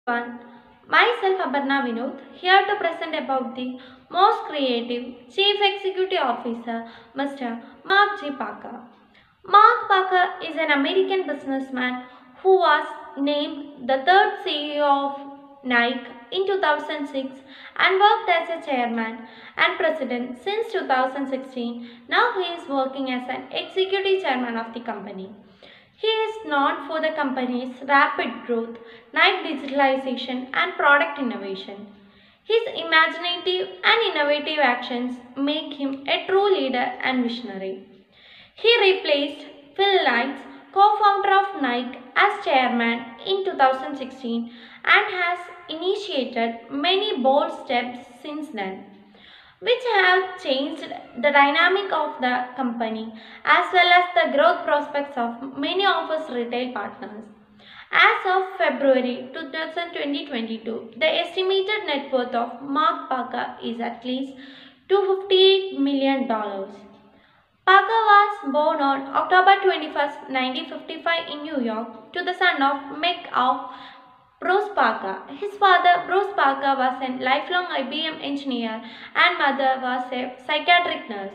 Everyone. Myself Aparna Vinod here to present about the most creative Chief Executive Officer, Mr. Mark G. Parker. Mark Parker is an American businessman who was named the third CEO of Nike in 2006 and worked as a chairman and president since 2016. Now he is working as an executive chairman of the company. He is known for the company's rapid growth, Nike digitalization, and product innovation. His imaginative and innovative actions make him a true leader and visionary. He replaced Phil Knight, co-founder of Nike, as chairman in 2016 and has initiated many bold steps since then, which have changed the dynamic of the company as well as the growth prospects of many of its retail partners. As of February 2022, the estimated net worth of Mark Parker is at least $258 million. Parker was born on October 21, 1955 in New York to the son of Meg of Bruce Parker. His father, Bruce Parker, was a lifelong IBM engineer and mother was a psychiatric nurse.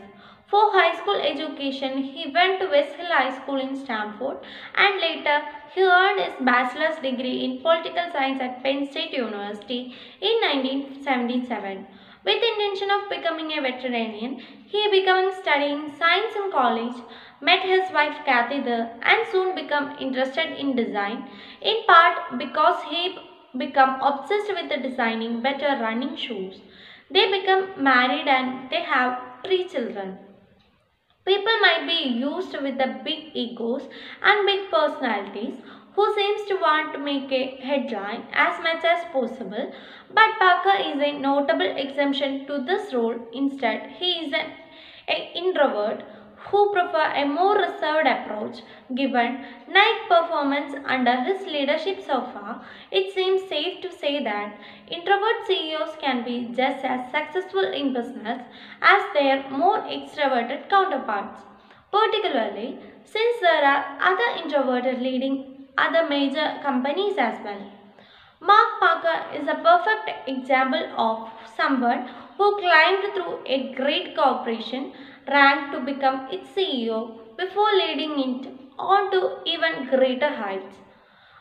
For high school education, he went to West Hill High School in Stamford and later he earned his bachelor's degree in political science at Penn State University in 1977. With the intention of becoming a veterinarian, he began studying science in college, met his wife Kathy there, and soon became interested in design, in part because he became obsessed with designing better running shoes. They become married and they have 3 children. People might be used with the big egos and big personalities who seems to want to make a headline as much as possible, but Parker is a notable exemption to this rule. Instead, he is an introvert who prefer a more reserved approach. Given Nike performance under his leadership so far, it seems safe to say that introvert CEOs can be just as successful in business as their more extroverted counterparts, particularly since there are other introverted leading other major companies as well. Mark Parker is a perfect example of someone who climbed through a great corporation rank to become its CEO before leading it on to even greater heights.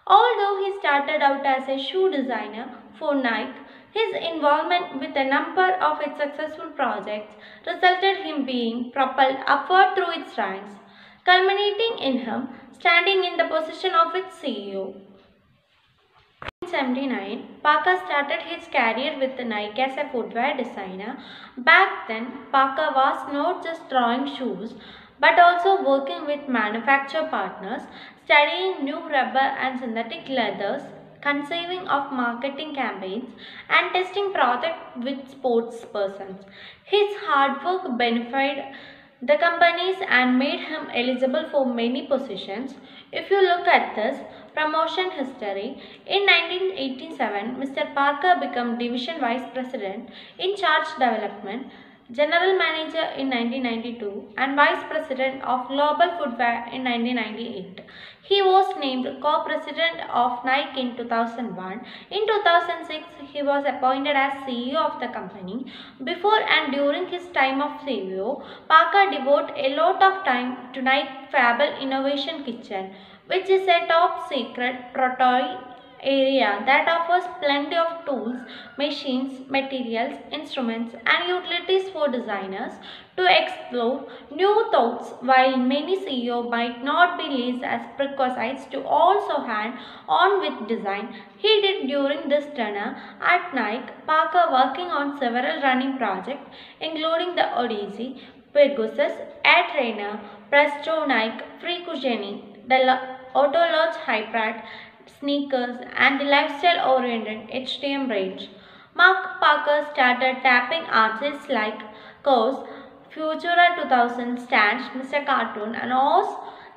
Although he started out as a shoe designer for Nike, his involvement with a number of its successful projects resulted him being propelled upward through its ranks, culminating in him standing in the position of its CEO. In 1979, Parker started his career with Nike as a footwear designer. Back then, Parker was not just drawing shoes but also working with manufacturer partners, studying new rubber and synthetic leathers, conceiving of marketing campaigns, and testing product with sports persons. His hard work benefited the companies and made him eligible for many positions. If you look at this promotion history, in 1987, Mr. Parker became Division Vice President in Charge Development, General Manager in 1992, and Vice President of Global Footwear in 1998. He was named Co-President of Nike in 2001. In 2006, he was appointed as CEO of the company. Before and during his time of CEO, Parker devoted a lot of time to Nike Fable Innovation Kitchen, which is a top secret prototype area that offers plenty of tools, machines, materials, instruments, and utilities for designers to explore new thoughts. While many CEOs might not be least as precise to also hand on with design, he did during this tenure at Nike. Parker working on several running projects, including the Odyssey, Pegasus, Air Trainer, Presto Nike, Frequency, the Autolodge Hybrid, sneakers, and the lifestyle-oriented HTM range. Mark Parker started tapping artists like Coase, Futura 2000, Stanch, Mr. Cartoon, and Oz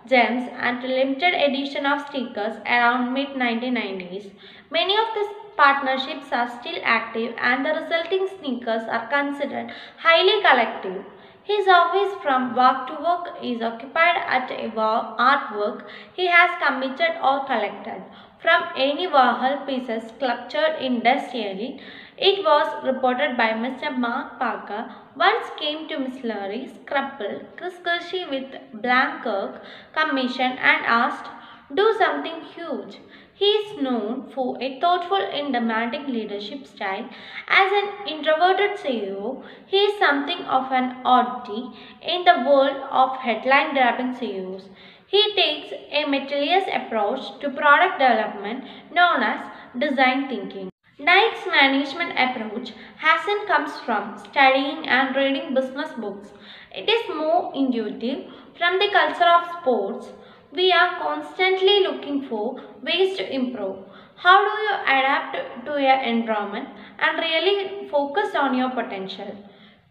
Gems, and to limited edition of stickers around mid-1990s. Many of these partnerships are still active, and the resulting sneakers are considered highly collective. His office from work to work is occupied at a artwork he has committed or collected. from any Warhol pieces sculptured industrially. It was reported by Mr. Mark Parker once came to Miss Larry's crumpled Chris with Blankkirk commission and asked, "Do something huge." He is known for a thoughtful and dramatic leadership style. As an introverted CEO, he is something of an oddity in the world of headline-grabbing CEOs. He takes a meticulous approach to product development known as design thinking. Nike's management approach hasn't comes from studying and reading business books. It is more intuitive from the culture of sports. We are constantly looking for ways to improve. How do you adapt to your environment and really focus on your potential?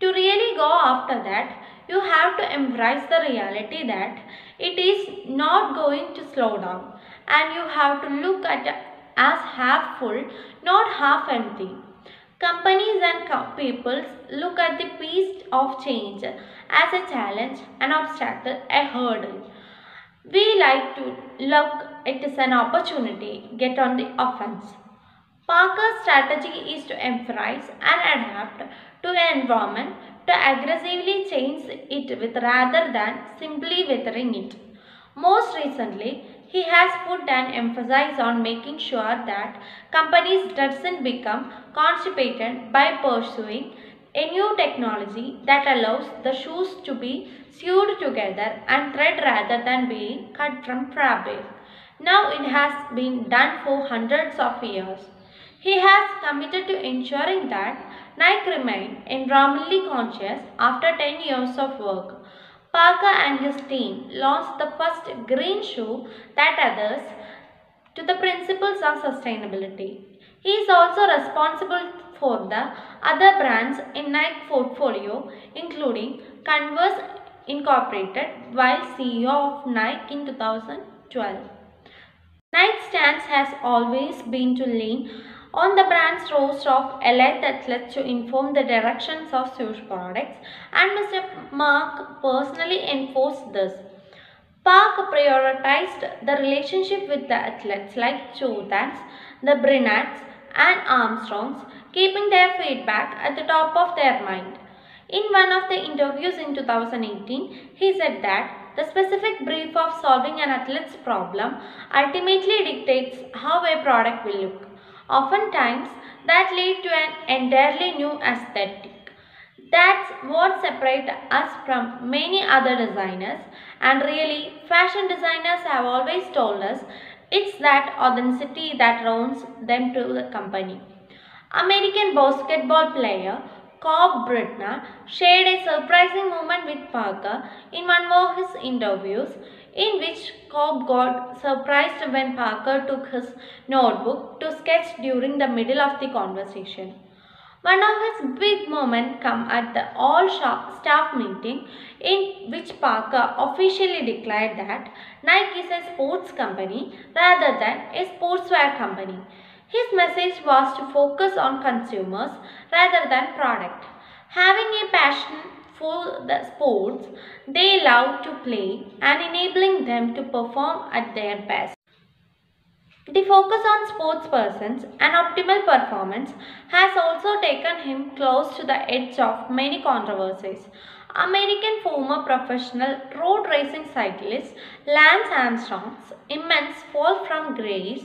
To really go after that, you have to embrace the reality that it is not going to slow down, and you have to look at it as half full, not half empty. Companies and people look at the pace of change as a challenge, an obstacle, a hurdle. We like to look it as an opportunity, get on the offense. Parker's strategy is to emphasize and adapt to an environment, to aggressively change it with rather than simply withering it. Most recently, he has put an emphasis on making sure that companies doesn't become constipated by pursuing a new technology that allows the shoes to be sewed together and thread rather than being cut from fabric. Now it has been done for hundreds of years. He has committed to ensuring that Nike remained environmentally conscious after 10 years of work. Parker and his team launched the first green shoe that adheres to the principles of sustainability. He is also responsible for the other brands in Nike portfolio, including Converse Incorporated, while CEO of Nike in 2012. Nike's stance has always been to lean on the brand's roster of elite athletes to inform the directions of shoe products, and Mr. Mark personally enforced this. Park prioritized the relationship with the athletes like Jordans, the Bryants, and Armstrongs, keeping their feedback at the top of their mind. In one of the interviews in 2018, he said that the specific brief of solving an athlete's problem ultimately dictates how a product will look. Oftentimes, that leads to an entirely new aesthetic. That's what separates us from many other designers, and really, fashion designers have always told us it's that authenticity that rounds them to the company. American basketball player Cobb Britner shared a surprising moment with Parker in one of his interviews, in which Cobb got surprised when Parker took his notebook to sketch during the middle of the conversation. One of his big moments come at the all-staff meeting, in which Parker officially declared that Nike is a sports company rather than a sportswear company. His message was to focus on consumers rather than product. Having a passion for the sports they love to play and enabling them to perform at their best. The focus on sports persons and optimal performance has also taken him close to the edge of many controversies. American former professional road racing cyclist Lance Armstrong's immense fall from grace,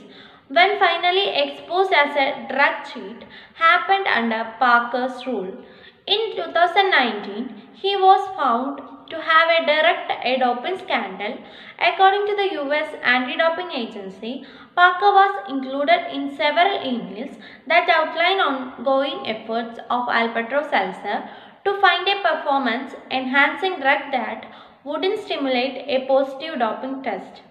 when finally exposed as a drug cheat, happened under Parker's rule. In 2019, he was found to have a direct doping scandal. According to the US anti-doping agency, Parker was included in several emails that outline ongoing efforts of Albatros-Seltzer to find a performance-enhancing drug that wouldn't stimulate a positive doping test.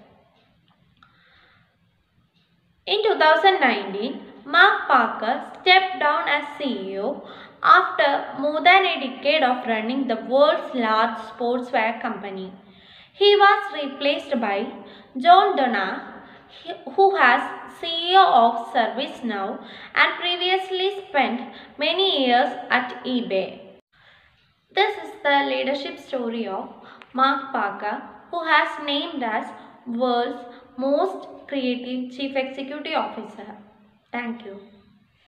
In 2019, Mark Parker stepped down as CEO after more than a decade of running the world's largest sportswear company. He was replaced by John Donna, who was CEO of ServiceNow and previously spent many years at eBay. This is the leadership story of Mark Parker, who has named as world's most creative Chief Executive Officer. Thank you.